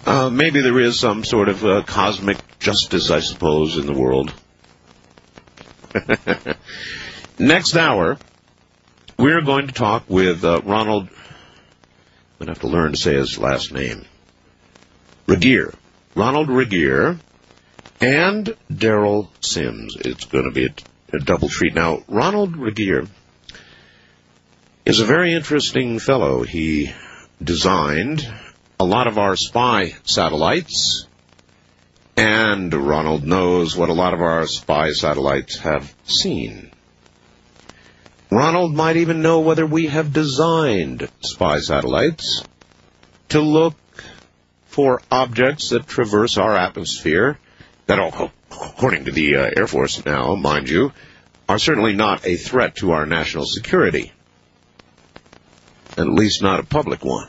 Maybe there is some sort of cosmic justice, I suppose, in the world. Next hour, we're going to talk with Ronald. I'm going to have to learn to say his last name. Regier. Ronald Regier and Daryl Sims. It's going to be a double treat. Now, Ronald Regier is a very interesting fellow. He designed a lot of our spy satellites, and Ronald knows what a lot of our spy satellites have seen. Ronald might even know whether we have designed spy satellites to look for objects that traverse our atmosphere that, according to the Air Force now, mind you, are certainly not a threat to our national security. At least not a public one.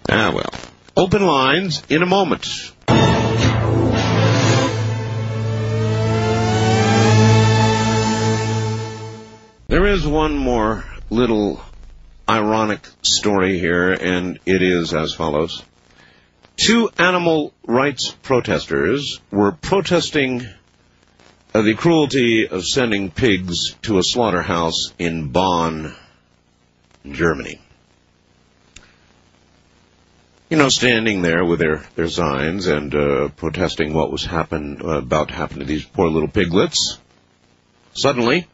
Well. Open lines in a moment. There is one more little ironic story here, and it is as follows. 2 animal rights protesters were protesting the cruelty of sending pigs to a slaughterhouse in Bonn, Germany. You know, standing there with their signs and protesting what was about to happen to these poor little piglets. Suddenly,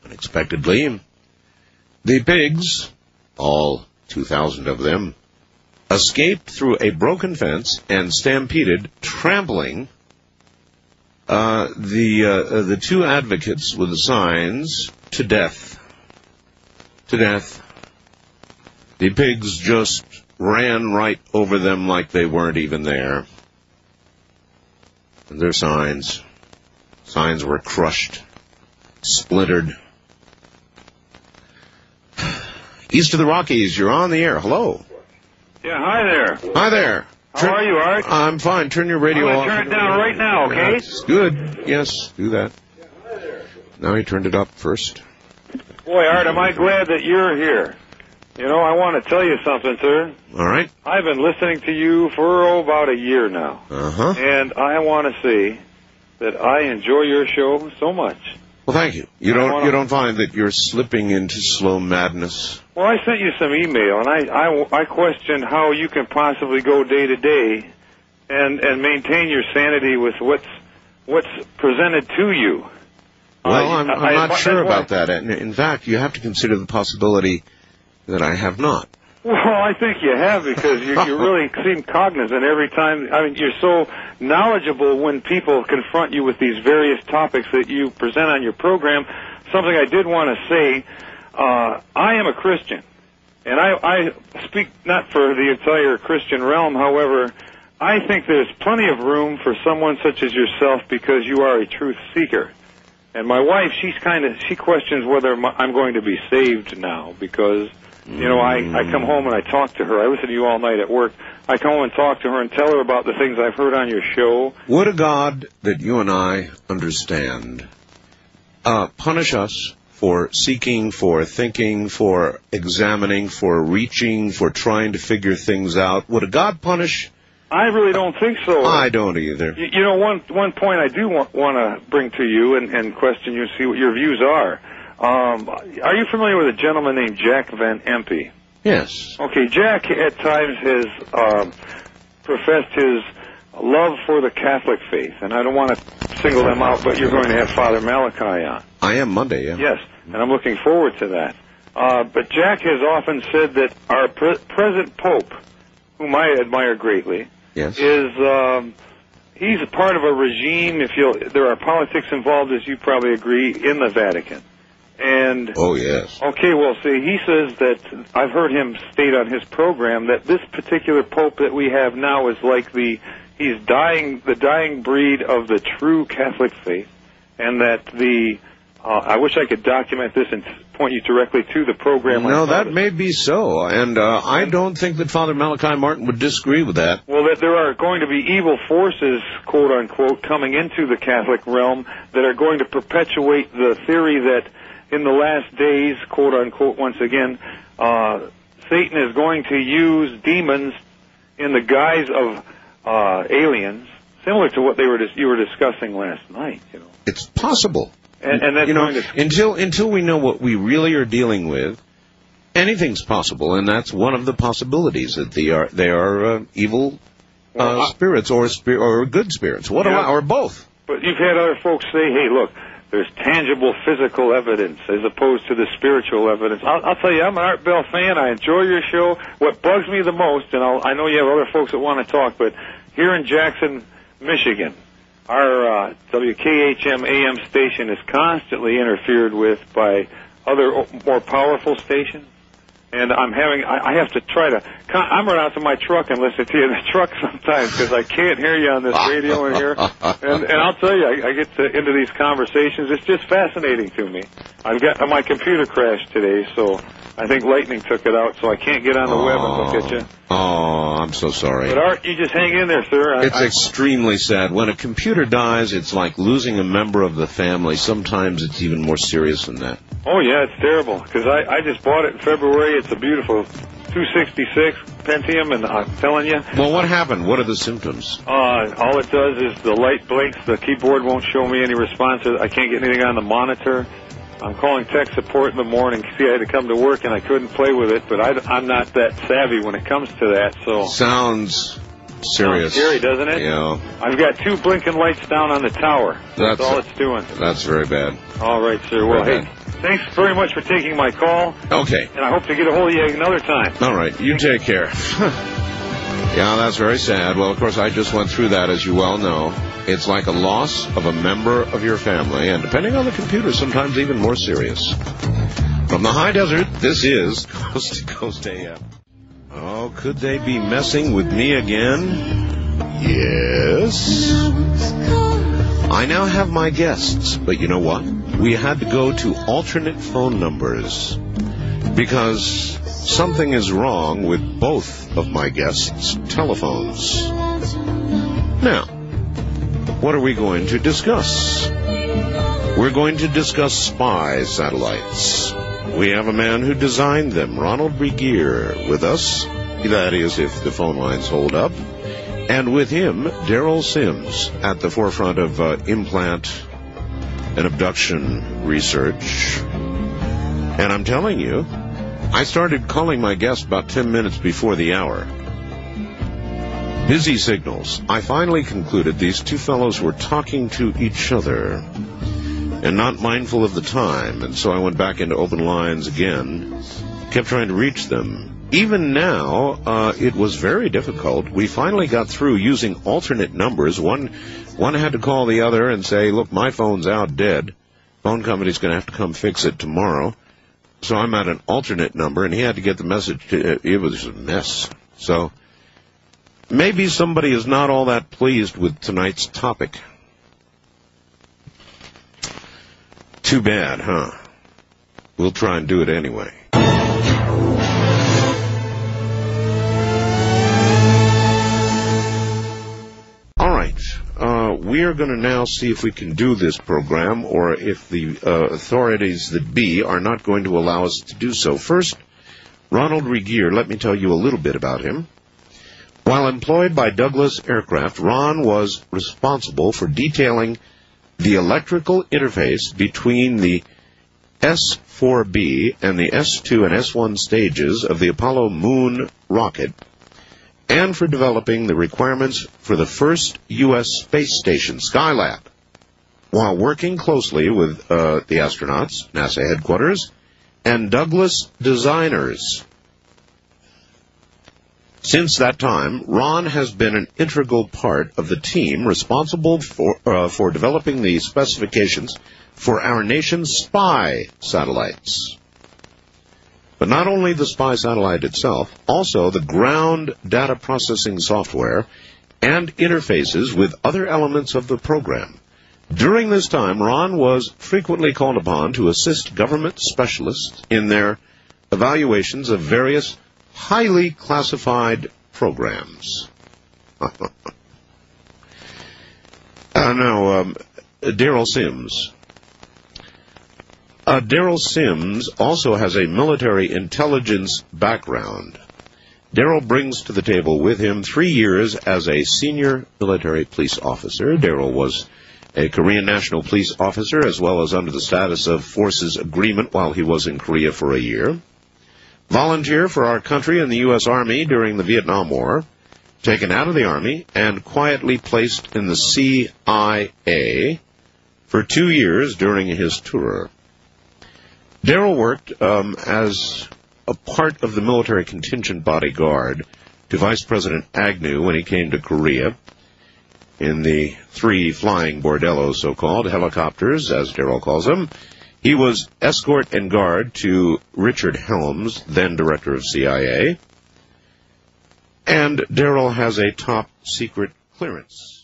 unexpectedly, the pigs, all 2,000 of them, escaped through a broken fence and stampeded, trampling the 2 advocates with the signs to death. To death. The pigs just ran right over them like they weren't even there. And their signs were crushed, splintered. East of the Rockies, you're on the air. Hello. Yeah, hi there. Hi there. How are you, Art? I'm fine. Turn your radio off. I'm going to turn it down right now, okay? That's good. Yes, do that. Now you turned it up first. Boy, Art, am I glad that you're here. You know, I want to tell you something, sir. All right. I've been listening to you for about a year now. Uh-huh. And I want to say that I enjoy your show so much. Well, thank you. You don't find that you're slipping into slow madness? Well, I sent you some email, and I questioned how you can possibly go day to day and maintain your sanity with what's presented to you. Well, I'm not sure about that. In fact, you have to consider the possibility that I have not. Well, I think you have, because you really seem cognizant every time. I mean, you're so knowledgeable when people confront you with these various topics that you present on your program. Something I did want to say, I am a Christian, and I speak not for the entire Christian realm. However, I think there's plenty of room for someone such as yourself, because you are a truth seeker. And my wife, she questions whether I'm going to be saved now, because you know, I come home and I talk to her. I listen to you all night at work. I come home and talk to her and tell her about the things I've heard on your show. Would a God that you and I understand punish us for seeking, for thinking, for examining, for reaching, for trying to figure things out? Would a God punish? I really don't think so. I don't either. You know, one point I do want to bring to you and question you and see what your views are. Are you familiar with a gentleman named Jack Van Impe? Yes. Okay, Jack at times has professed his love for the Catholic faith, and I don't want to single them out, but you're going to have Father Malachi on. I am Monday, yeah. Yes, and I'm looking forward to that. But Jack has often said that our present Pope, whom I admire greatly, yes, is he's a part of a regime. There are politics involved, as you probably agree, in the Vatican. And oh, yes. Okay, well, see, he says that, I've heard him state on his program, that this particular Pope that we have now is like the dying breed of the true Catholic faith, and that I wish I could document this and point you directly to the program. No, that may be so, and I don't think that Father Malachi Martin would disagree with that. Well, that there are going to be evil forces, quote unquote, coming into the Catholic realm that are going to perpetuate the theory that in the last days, quote unquote, once again, Satan is going to use demons in the guise of aliens, similar to what you were discussing last night. It's possible. And that's until we know what we really are dealing with, anything's possible, and that's one of the possibilities that they are evil spirits or good spirits, or both. But you've had other folks say, "Hey, look, there's tangible physical evidence as opposed to the spiritual evidence." I'll tell you, I'm an Art Bell fan. I enjoy your show. What bugs me the most, and I know you have other folks that want to talk, but here in Jackson, Michigan, our WKHM AM station is constantly interfered with by other more powerful stations. And I have to try to, I'm run out to my truck and listen to you in the truck sometimes because I can't hear you on this radio in here. And I'll tell you, I get into these conversations. It's just fascinating to me. My computer crashed today, so I think lightning took it out, so I can't get on the web and look at you. Oh, I'm so sorry. But Art, you just hang in there, sir. It's extremely sad. When a computer dies, it's like losing a member of the family. Sometimes it's even more serious than that. Oh, yeah, it's terrible, because I just bought it in February. It's a beautiful 266 Pentium, and I'm telling you. Well, what happened? What are the symptoms? All it does is the light blinks. The keyboard won't show me any responses. I can't get anything on the monitor. I'm calling tech support in the morning. See, I had to come to work, and I couldn't play with it, but I'm not that savvy when it comes to that. So Sounds serious. Sounds scary, doesn't it? Yeah. I've got 2 blinking lights down on the tower. That's all it's doing. That's very bad. All right, sir. Well, hey, thanks very much for taking my call. Okay. And I hope to get a hold of you another time. All right. You take care. Yeah, that's very sad. Well, of course, I just went through that, as you well know. It's like a loss of a member of your family, and depending on the computer, sometimes even more serious. From the high desert, this is Coast to Coast AM. Oh, could they be messing with me again? Yes. I now have my guests, but you know what? We had to go to alternate phone numbers because something is wrong with both of my guests' telephones. Now, what are we going to discuss? We're going to discuss Spies satellites. We have a man who designed them, Ronald Regier, with us. That is, if the phone lines hold up. And with him, Daryl Sims, at the forefront of implant and abduction research. And I'm telling you, I started calling my guest about 10 minutes before the hour. Busy signals. I finally concluded these two fellows were talking to each other and not mindful of the time, and so I went back into open lines again, kept trying to reach them. Even now, it was very difficult. We finally got through using alternate numbers. One had to call the other and say, look, my phone's out dead. Phone company's going to have to come fix it tomorrow. So I'm at an alternate number, and he had to get the message. It was a mess. So maybe somebody is not all that pleased with tonight's topic. Too bad, huh? We'll try and do it anyway. All right. We are going to now see if we can do this program, or if the authorities that be are not going to allow us to do so. First, Ronald Regier, let me tell you a little bit about him. While employed by Douglas Aircraft, Ron was responsible for detailing the electrical interface between the S-4B and the S-2 and S-1 stages of the Apollo moon rocket, and for developing the requirements for the first U.S. space station, Skylab, while working closely with the astronauts, NASA headquarters, and Douglas designers. Since that time, Ron has been an integral part of the team responsible for developing the specifications for our nation's spy satellites. But not only the spy satellite itself, also the ground data processing software and interfaces with other elements of the program. During this time, Ron was frequently called upon to assist government specialists in their evaluations of various highly classified programs. Now, Daryl Sims, Daryl Sims also has a military intelligence background. Daryl brings to the table with him 3 years as a senior military police officer. Daryl was a Korean National Police officer as well as under the status of Forces Agreement while he was in Korea for a year. Volunteer for our country in the U.S. Army during the Vietnam War, taken out of the Army, and quietly placed in the CIA for 2 years during his tour. Daryl worked as a part of the military contingent bodyguard to Vice President Agnew when he came to Korea in the 3 flying bordellos, so-called, helicopters, as Daryl calls them. He was escort and guard to Richard Helms, then director of CIA. And Daryl has a top secret clearance.